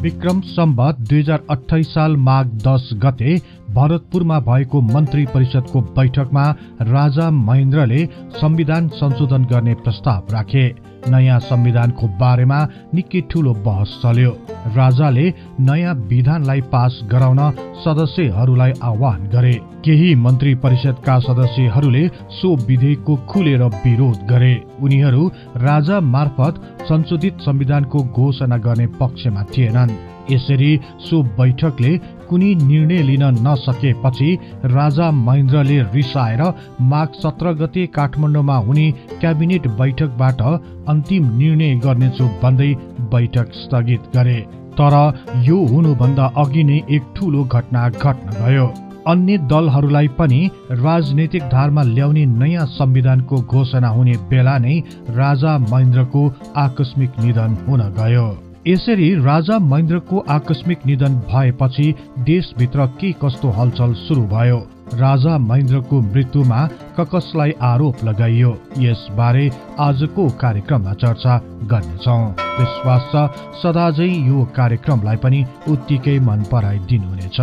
विक्रम सम्वत 2028 साल माघ 10 गते भरतपुरमा भएको मन्त्री परिषदको बैठकमा राजा महेन्द्रले संविधान संशोधन गर्ने प्रस्ताव राखे। नयाँ संविधानको बारेमा निकै ठूलो बहस चल्यो। राजाले नयाँ विधानलाई पास गराउन सदस्यहरूलाई आह्वान गरे। केही मन्त्री परिषदका सदस्यहरूले सो विधेयकको खुलेर विरोध गरे। उनीहरू राजा मार्फत संशोधित संविधानको घोषणा गर्ने पक्षमा थिएनन्। यसरी सो बैठकले कुनै निर्णय लिन नसकेपछि राजा महेन्द्रले रिसाएर माघ 17 गते काठमाडौँमा हुने क्याबिनेट बैठकबाट अन्तिम निर्णय गर्नेछु भन्दै बैठक स्थगित गरे। तर यो हुनुभन्दा अघि नै एक ठूलो घटना घट्न गयो। अन्य दलहरूलाई पनि राजनैतिक धारमा ल्याउने नयाँ संविधानको घोषणा हुने बेला नै राजा महेन्द्रको आकस्मिक निधन हुन गयो। यसरी राजा महेन्द्रको आकस्मिक निधन भएपछि देशभित्र के कस्तो हलचल सुरु भयो। राजा महेन्द्रको मृत्युमा कसलाई आरोप लगाइयो, यसबारे आजको कार्यक्रममा चर्चा गर्नेछौँ। विश्वास छ सदाझै यो कार्यक्रमलाई पनि उत्तिकै मन पराइदिनुहुनेछ।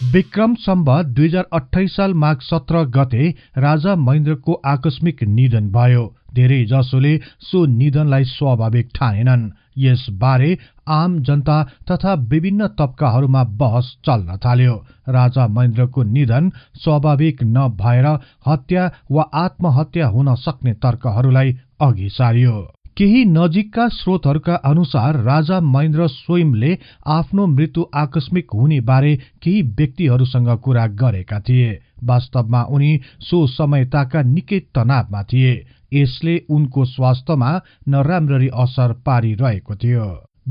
विक्रम सम्वत 2028 साल माघ 17 गते राजा महेन्द्रको आकस्मिक निधन भयो। धेरै जसोले सो निधनलाई स्वाभाविक ठानेनन्। यसबारे आम जनता तथा विभिन्न तबकाहरूमा बहस चल्न थाल्यो। राजा महेन्द्रको निधन स्वाभाविक नभएर हत्या वा आत्महत्या हुन सक्ने तर्कहरूलाई अघि सारियो। केही नजिकका स्रोतहरूका अनुसार राजा महेन्द्र स्वयंले आफ्नो मृत्यु आकस्मिक हुने बारे केही व्यक्तिहरूसँग कुरा गरेका थिए। वास्तवमा उनी सो समयताका निकै तनावमा थिए। यसले उनको स्वास्थ्यमा नराम्ररी असर पारिरहेको थियो।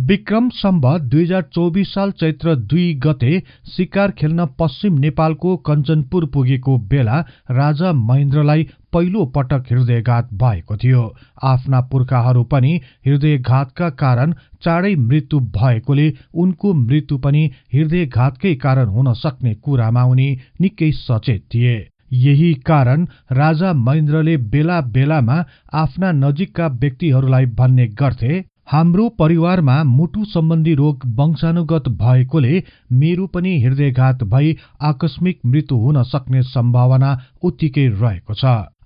विक्रम सम्वत 2024 साल चैत्र 2 गते शिकार खेल्न पश्चिम नेपालको कञ्चनपुर पुगेको बेला राजा महेन्द्रलाई पहिलो पटक हृदयघात भएको थियो। आफ्ना पुर्खाहरू पनि हृदयघातका कारण चाँडै मृत्यु भएकोले उनको मृत्यु पनि हृदयघातकै कारण हुन सक्ने कुरामा उनी निकै सचेत थिए। यही कारण राजा महेन्द्रले बेला बेलामा आफ्ना नजिकका व्यक्तिहरूलाई भन्ने गर्थे, हाम्रो परिवारमा मुटु सम्बन्धी रोग वंशानुगत भएकोले मेरो पनि हृदयघात भई आकस्मिक मृत्यु हुन सक्ने सम्भावना उत्तिकै रहेको छ।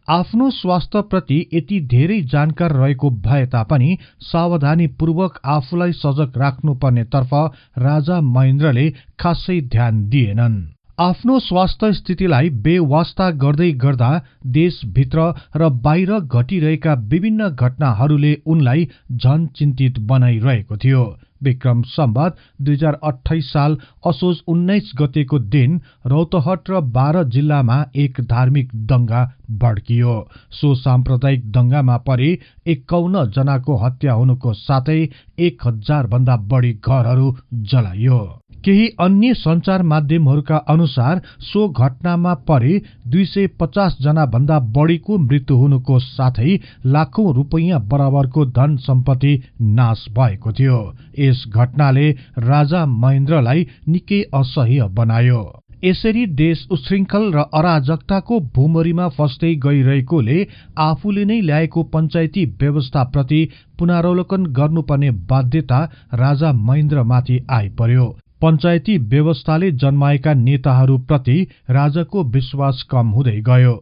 आफ्नो स्वास्थ्यप्रति यति धेरै जानकार रहेको भए तापनि सावधानीपूर्वक आफूलाई सजग राख्नुपर्ने तर्फ राजा महेन्द्रले खासै ध्यान दिएनन्। आफ्नो स्वास्थ्य स्थितिलाई बेवास्ता गर्दै गर्दा देशभित्र र बाहिर घटिरहेका विभिन्न घटनाहरूले उनलाई झन चिन्तित बनाइरहेको थियो। विक्रम सम्वत 2028 साल असोज 19 गतेको दिन रौतहट र बारा जिल्लामा एक धार्मिक दंगा भड्कियो। सो साम्प्रदायिक दंगामा परि 51 जनाको हत्या हुनुको साथै 1000 भन्दा बढी घरहरू जलाइयो। केही अन्य सञ्चार माध्यमहरूका अनुसार सो घटनामा परि 250 जना भन्दा बढीको मृत्यु हुनुको साथै लाखौं रुपैयाँ बराबरको धन सम्पत्ति नाश भएको थियो। यस घटनाले राजा महेन्द्रलाई निकै असह्य बनायो। यसरी देश उच्छृङ्खल र अराजकताको भूमरीमा फस्दै गइरहेकोले आफूले नै ल्याएको पञ्चायती व्यवस्थाप्रति पुनरावलोकन गर्नुपर्ने बाध्यता राजा महेन्द्रमाथि आइपर्यो। पञ्चायती व्यवस्थाले जन्माएका नेताहरूप्रति राजाको विश्वास कम हुँदै गयो।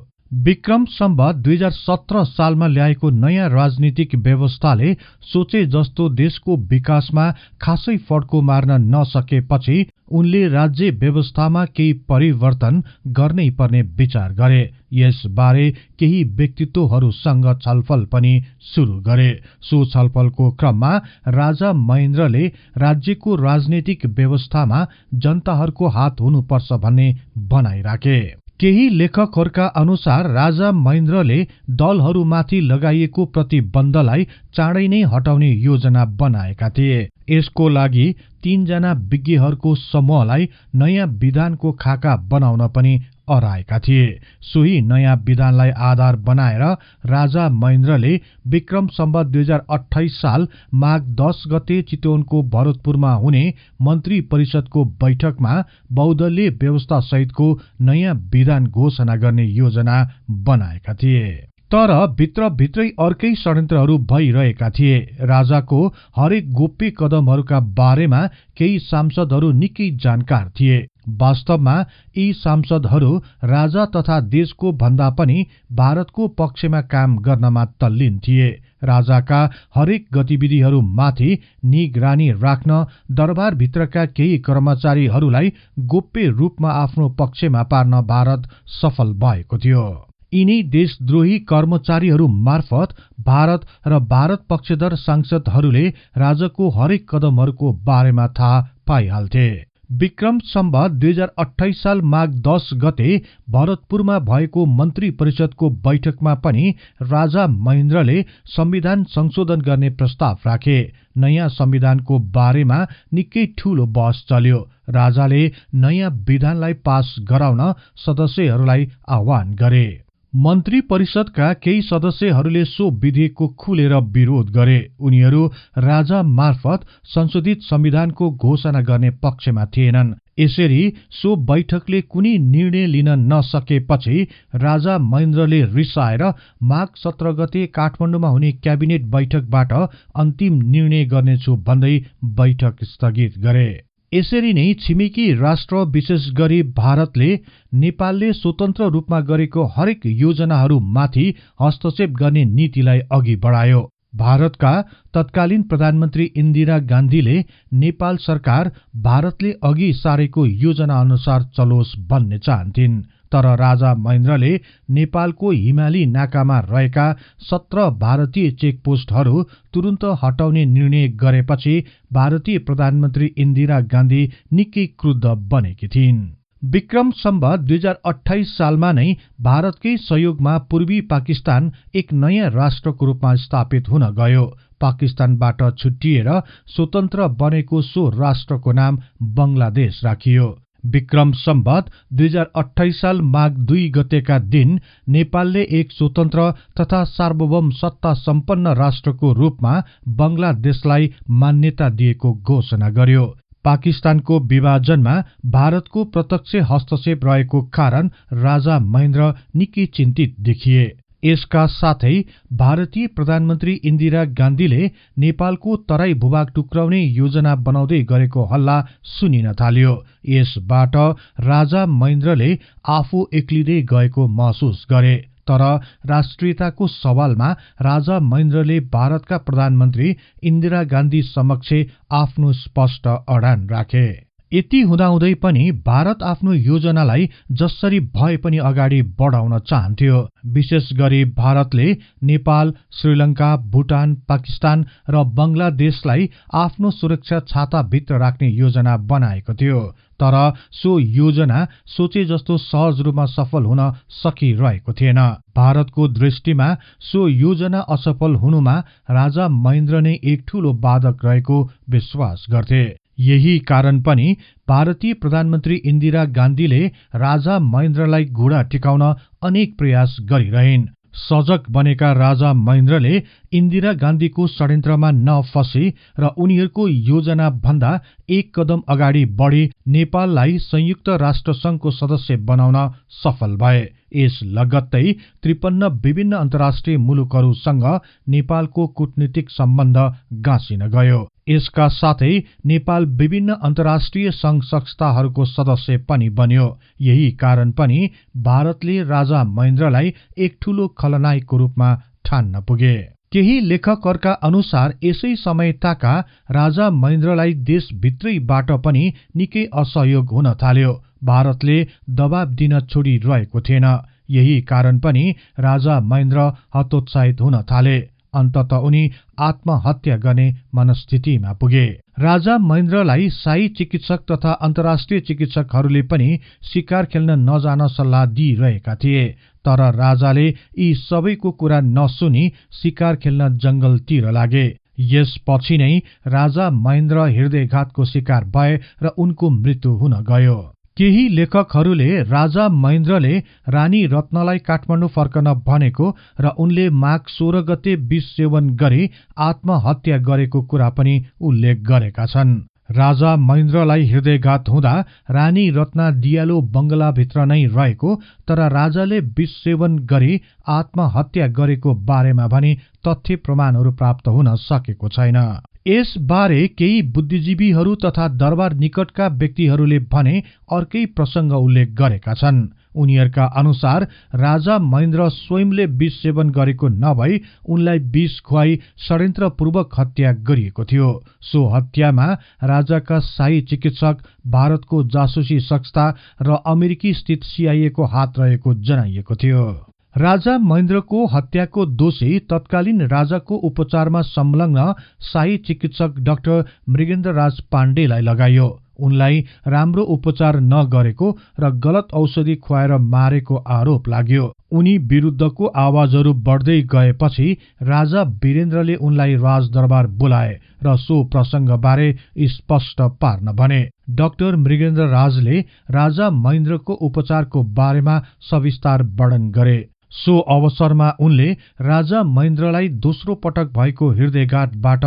विक्रम सम्वत 2017 सालमा ल्याएको नयाँ राजनीतिक व्यवस्थाले सोचे जस्तो देशको विकासमा खासै फड्को मार्न नसकेपछि उनले राज्य व्यवस्थामा केही परिवर्तन गर्नै पर्ने विचार गरे। यसबारे केही व्यक्तित्वहरूसँग छलफल पनि सुरु गरे। सो छलफलको क्रममा राजा महेन्द्रले राज्यको राजनीतिक व्यवस्थामा जनताहरूको हात हुनुपर्छ भन्ने भनाइ राखे। केही लेखकहरूका अनुसार राजा महेन्द्रले दलहरूमाथि लगाइएको प्रतिबन्धलाई चाँडै नै हटाउने योजना बनाएका थिए। यसको लागि 3 जना विज्ञहरूको समूहलाई नयाँ विधानको खाका बनाउन पनि अराएका थिए। सोही नयाँ विधानलाई आधार बनाएर राजा महेन्द्रले विक्रम सम्वत 2028 साल माघ 10 गते चितवनको भरतपुरमा हुने मन्त्री परिषदको बैठकमा बहुदलीय व्यवस्था सहितको नयाँ विधान घोषणा गर्ने योजना बनाएका थिए। तर भित्रभित्रै अर्कै षड्यन्त्रहरू भइरहेका थिए। राजाको हरेक गोप्य कदमहरूका बारेमा केही सांसदहरू निकै जानकार थिए। वास्तवमा यी सांसदहरू राजा तथा देशको भन्दा पनि भारतको पक्षमा काम गर्नमा तल्लीन थिए। राजाका हरेक गतिविधिहरूमाथि निगरानी राख्न दरबारभित्रका केही कर्मचारीहरूलाई गोप्य रूपमा आफ्नो पक्षमा पार्न भारत सफल भएको थियो। यिनै देशद्रोही कर्मचारीहरू मार्फत भारत र भारत पक्षधर सांसदहरूले राजाको हरेक कदमहरूको बारेमा थाहा पाइहाल्थे। विक्रम सम्वत 2028 साल माघ 10 गते भरतपुरमा भएको मन्त्री परिषदको बैठकमा पनि राजा महेन्द्रले संविधान संशोधन गर्ने प्रस्ताव राखे। नयाँ संविधानको बारेमा निकै ठूलो बहस चल्यो। राजाले नयाँ विधानलाई पास गराउन सदस्यहरूलाई आह्वान गरे। मन्त्री परिषदका केही सदस्यहरूले सो विधेयकको खुलेर विरोध गरे। उनीहरू राजा मार्फत संशोधित संविधानको घोषणा गर्ने पक्षमा थिएनन्। यसरी सो बैठकले कुनै निर्णय लिन नसकेपछि राजा महेन्द्रले रिसाएर माघ 17 गते काठमाडौँमा हुने क्याबिनेट बैठकबाट अन्तिम निर्णय गर्नेछु भन्दै बैठक स्थगित गरे। यसरी नै छिमेकी राष्ट्र विशेष गरी भारतले नेपालले स्वतन्त्र रूपमा गरेको हरेक योजनाहरूमाथि हस्तक्षेप गर्ने नीतिलाई अघि बढायो। भारतका तत्कालीन प्रधानमन्त्री इन्दिरा गान्धीले नेपाल सरकार भारतले अघि सारेको योजना अनुसार चलोस् भन्ने चाहन्थिन्। तर राजा महेन्द्रले नेपालको हिमाली नाकामा रहेका 17 भारतीय चेकपोस्टहरू तुरुन्त हटाउने निर्णय गरेपछि भारतीय प्रधानमन्त्री इन्दिरा गान्धी निकै क्रुद्ध बनेकी थिइन्। विक्रम सम्वत 2028 सालमा नै भारतकै सहयोगमा पूर्वी पाकिस्तान एक नयाँ राष्ट्रको रूपमा स्थापित हुन गयो। पाकिस्तानबाट छुट्टिएर स्वतन्त्र बनेको सो राष्ट्रको नाम बंगलादेश राखियो। विक्रम सम्वत 2028 साल माघ 2 गतेका दिन नेपालले एक स्वतन्त्र तथा सार्वभौम सत्ता सम्पन्न राष्ट्रको रूपमा बंगलादेशलाई मान्यता दिएको घोषणा गर्यो। पाकिस्तानको विभाजनमा भारतको प्रत्यक्ष हस्तक्षेप रहेको कारण राजा महेन्द्र निकै चिन्तित देखिए। यसका साथै भारतीय प्रधानमन्त्री इन्दिरा गान्धीले नेपालको तराई भूभाग टुक्राउने योजना बनाउँदै गरेको हल्ला सुनिन थाल्यो। यसबाट राजा महेन्द्रले आफू एक्लिँदै गएको महसुस गरे। तर राष्ट्रियताको सवालमा राजा महेन्द्रले भारतका प्रधानमन्त्री इन्दिरा गान्धी समक्ष आफ्नो स्पष्ट अडान राखे। यति हुँदाहुँदै पनि भारत आफ्नो योजनालाई जसरी भए पनि अगाडि बढाउन चाहन्थ्यो। विशेष गरी भारतले नेपाल, श्रीलङ्का, भुटान, पाकिस्तान र बंगलादेशलाई आफ्नो सुरक्षा छाताभित्र राख्ने योजना बनाएको थियो। तर सो योजना सोचे जस्तो सहज रूपमा सफल हुन सकिरहेको थिएन। भारतको दृष्टिमा सो योजना असफल हुनुमा राजा महेन्द्र नै एक ठूलो बाधक रहेको विश्वास गर्थे। यही कारण पनि भारतीय प्रधानमन्त्री इन्दिरा गान्धीले राजा महेन्द्रलाई घुँडा टिकाउन अनेक प्रयास गरिरहिन्। सजग बनेका राजा महेन्द्रले इन्दिरा गान्धीको षड्यन्त्रमा नफसी र उनीहरूको योजना भन्दा एक कदम अगाडि बढी नेपाललाई संयुक्त राष्ट्र संघको सदस्य बनाउन सफल भए। यस लगत्तै 53 विभिन्न अन्तर्राष्ट्रिय मुलुकहरूसँग नेपालको कूटनीतिक सम्बन्ध गाँसिन गयो। यसका साथै नेपाल विभिन्न अन्तर्राष्ट्रिय संघ संस्थाहरूको सदस्य पनि बन्यो। यही कारण पनि भारतले राजा महेन्द्रलाई एक ठूलो खलनायकको रूपमा ठान्न पुगे। केही लेखकहरूका अनुसार यसै समय ताका राजा महेन्द्रलाई देशभित्रैबाट पनि निकै असहयोग हुन थाल्यो। भारतले दबाब दिन छोडिरहेको थिएन। यही कारण पनि राजा महेन्द्र हतोत्साहित हुन थाले। अन्ततः उनी आत्महत्या गर्ने मनस्थितिमा पुगे। राजा महेन्द्रलाई शाही चिकित्सक तथा अन्तर्राष्ट्रिय चिकित्सकहरूले पनि शिकार खेल्न नजान सल्लाह दिइरहेका थिए। तर राजाले यी सबैको कुरा नसुनी शिकार खेल्न जंगलतिर लागे। यसपछि नै राजा महेन्द्र हृदयघातको शिकार भए र उनको मृत्यु हुन गयो। केही लेखकहरूले राजा महेन्द्रले रानी रत्नलाई काठमाडौँ फर्कन भनेको र उनले माघ 16 गते विष सेवन गरी आत्महत्या गरेको कुरा पनि उल्लेख गरेका छन्। राजा महेन्द्रलाई हृदयघात हुँदा रानी रत्ना दियालो बंगलाभित्र नै रहेको तर राजाले विष सेवन गरी आत्महत्या गरेको बारेमा भने तथ्य प्रमाणहरू प्राप्त हुन सकेको छैन। यसबारे केही बुद्धिजीवीहरू तथा दरबार निकटका व्यक्तिहरूले भने अर्कै प्रसंग उल्लेख गरेका छन्। उनीहरूका अनुसार राजा महेन्द्र स्वयंले विष सेवन गरेको नभई उनलाई विष खुवाई षड्यन्त्रपूर्वक हत्या गरिएको थियो। सो हत्यामा राजाका शाही चिकित्सक, भारतको जासुसी संस्था र अमेरिकी स्थित CIA को हात रहेको जनाइएको थियो। राजा महेन्द्रको हत्याको दोषी तत्कालीन राजाको उपचारमा संलग्न शाही चिकित्सक डाक्टर मृगेन्द्र राज पाण्डेलाई लगाइयो। उनलाई राम्रो उपचार नगरेको र गलत औषधि खुवाएर मारेको आरोप लाग्यो। उनी विरुद्धको आवाजहरू बढ्दै गएपछि राजा वीरेन्द्रले उनलाई राजदरबार बोलाए र सो प्रसंगबारे स्पष्ट पार्न भने। डाक्टर मृगेन्द्र राजले राजा महेन्द्रको उपचारको बारेमा सविस्तार वर्णन गरे। सो अवसरमा उनले राजा महेन्द्रलाई दोस्रो पटक भएको हृदयघातबाट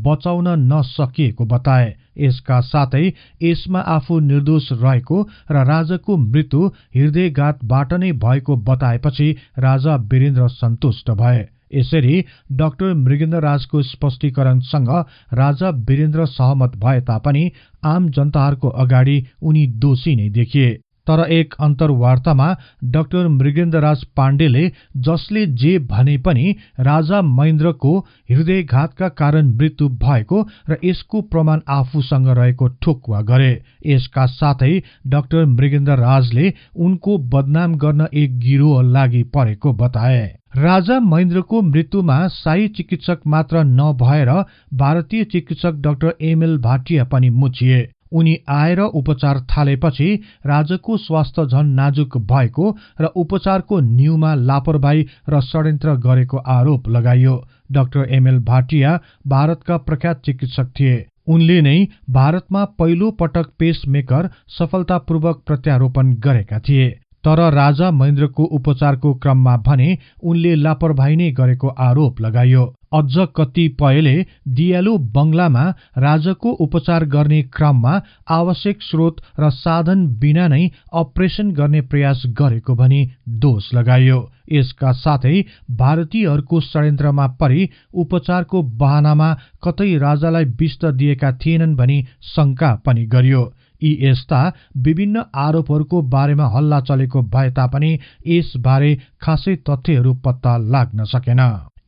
बचाउन नसकिएको बताए। यसका साथै यसमा आफू निर्दोष रहेको र राजाको मृत्यु हृदयघातबाट नै भएको बताएपछि राजा वीरेन्द्र सन्तुष्ट भए। यसरी डाक्टर मृगेन्द्र राजको स्पष्टीकरणसँग राजा वीरेन्द्र सहमत भए तापनि आम जनताहरूको अगाडि उनी दोषी नै देखिए। तर एक अन्तर्वार्तामा डाक्टर मृगेन्द्र राज पाण्डेले जसले जे भने पनि राजा महेन्द्रको हृदयघातका कारण मृत्यु भएको र यसको प्रमाण आफूसँग रहेको ठोक्वा गरे। यसका साथै डाक्टर मृगेन्द्र राजले उनको बदनाम गर्न एक गिरोह लागि परेको बताए। राजा महेन्द्रको मृत्युमा शाही चिकित्सक मात्र नभएर भारतीय चिकित्सक डाक्टर ML भाटिया पनि मुछिए। उनी आएर उपचार थालेपछि राजाको स्वास्थ्य झन नाजुक भएको र उपचारको न्यूमा लापरवाही र षड्यन्त्र गरेको आरोप लगाइयो। डाक्टर ML भाटिया भारतका प्रख्यात चिकित्सक थिए। उनले नै भारतमा पहिलो पटक पेसमेकर सफलतापूर्वक प्रत्यारोपण गरेका थिए। तर राजा महेन्द्रको उपचारको क्रममा भने उनले लापरवाही नै गरेको आरोप लगाइयो। अझ कतिपयले दियालो बंगलामा राजाको उपचार गर्ने क्रममा आवश्यक स्रोत र साधन बिना नै अपरेसन गर्ने प्रयास गरेको भनी दोष लगाइयो। यसका साथै भारतीयहरूको षड्यन्त्रमा परि उपचारको बहानामा कतै राजालाई विष दिएका थिएनन् भनी शंका पनि गरियो। यी यस्ता विभिन्न आरोपहरूको बारेमा हल्ला चलेको भए तापनि यसबारे खासै तथ्यहरू पत्ता लाग्न सकेन।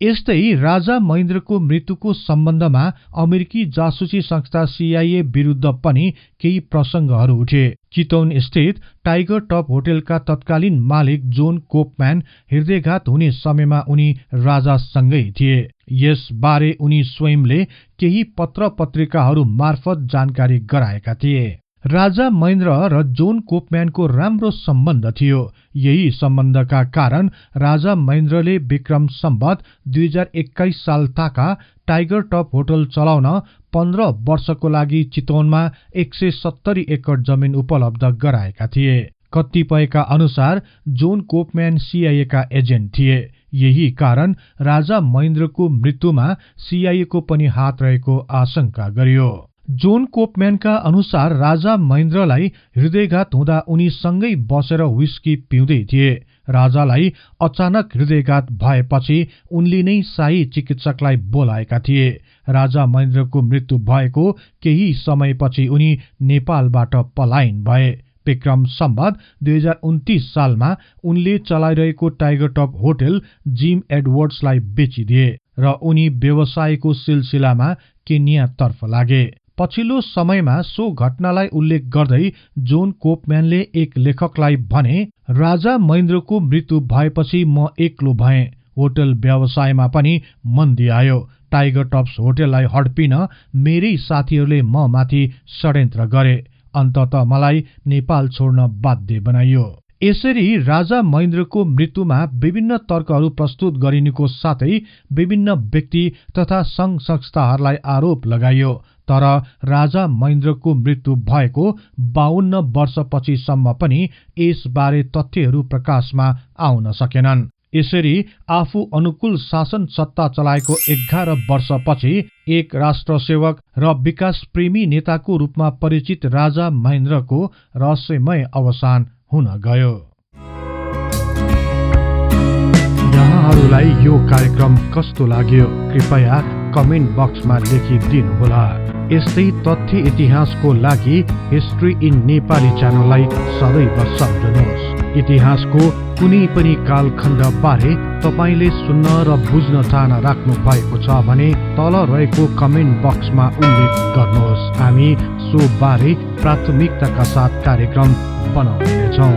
यस्तै राजा महेन्द्रको मृत्युको सम्बन्धमा अमेरिकी जासुसी संस्था CIA विरुद्ध पनि केही प्रसंगहरू उठे। चितवन स्थित टाइगर टप होटेलका तत्कालीन मालिक जोन कोपम्यान हृदयघात हुने समयमा उनी राजासँगै थिए। यसबारे उनी स्वयंले केही पत्र पत्रिकाहरू मार्फत जानकारी गराएका थिए। राजा महेन्द्र र जोन कोपम्यानको राम्रो सम्बन्ध थियो। यही सम्बन्धका कारण राजा महेन्द्रले विक्रम सम्वत 2021 साल ताका टाइगर टप होटल चलाउन 15 वर्षको लागि चितवनमा 170 एकड़ जमिन उपलब्ध गराएका थिए। कतिपयका अनुसार जोन कोपम्यान CIA का एजेन्ट थिए। यही कारण राजा महेन्द्रको मृत्युमा CIA को पनि हात रहेको आशंका गरियो। जोन कोपम्यानका अनुसार राजा महेन्द्रलाई हृदयघात हुँदा उनी सँगै बसेर व्हिस्की पिउँदै थिए। राजालाई अचानक हृदयघात भएपछि उनले नै शाही चिकित्सकलाई बोलाएका थिए। राजा महेन्द्रको मृत्यु भएको केही समयपछि उनी नेपालबाट पलायन भए। विक्रम सम्वत 2029 सालमा उनले चलाइरहेको टाइगर टप होटल जिम एडवर्ड्सलाई बेचिदिए र उनी व्यवसायको सिलसिलामा केन्यातर्फ लागे। पछिल्लो समयमा सो घटनालाई उल्लेख गर्दै जोन कोपम्यानले एक लेखकलाई भने, राजा महेन्द्रको मृत्यु भएपछि म एक्लो भएँ। होटल व्यवसायमा पनि मन्दी आयो। टाइगर टप्स होटललाई हड्पिन मेरै साथीहरूले म माथि षड्यन्त्र गरे। अन्ततः मलाई नेपाल छोड्न बाध्य बनाइयो। यसरी राजा महेन्द्रको मृत्युमा विभिन्न तर्कहरू प्रस्तुत गरिनुको साथै विभिन्न व्यक्ति तथा संघ संस्थाहरूलाई आरोप लगाइयो। तर राजा महेन्द्रको मृत्यु भएको 52 वर्षपछि सम्म पनि यसबारे तथ्यहरू प्रकाशमा आउन सकेनन्। यसरी आफू अनुकूल शासन सत्ता चलाएको 11 वर्षपछि एक राष्ट्रसेवक र विकास प्रेमी नेताको रूपमा परिचित राजा महेन्द्रको रहस्यमय अवसान हुन गयो। यहाँहरूलाई यो कार्यक्रम कस्तो लाग्यो कृपया कमेन्ट बक्समा लेखिदिनुहोला। यस्तै तथ्य इतिहासको लागि हिस्ट्री इन नेपाली च्यानललाई सदैव सम्झनुहोस्। इतिहासको कुनै पनि कालखण्ड बारे तपाईले सुन्न र बुझ्न चाहना राख्नु भएको छ भने तल रहेको कमेन्ट बक्समा उल्लेख गर्नुहोस्। हामी सो बारे प्राथमिकताका साथ कार्यक्रम बनाउनेछौँ।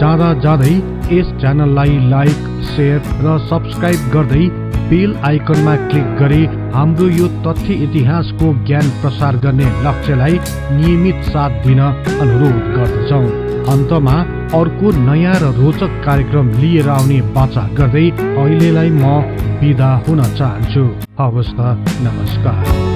जाँदा जाँदै यस च्यानललाई लाइक, शेयर र सब्स्क्राइब गर्दै बेल आइकनमा क्लिक गरी हाम्रो यो तथ्य इतिहासको ज्ञान प्रसार गर्ने लक्ष्यलाई नियमित साथ दिन अनुरोध गर्दछौँ। अन्तमा अर्को नयाँ र रोचक कार्यक्रम लिएर आउने बाचा गर्दै अहिलेलाई म बिदा हुन चाहन्छु। हवस् त, नमस्कार।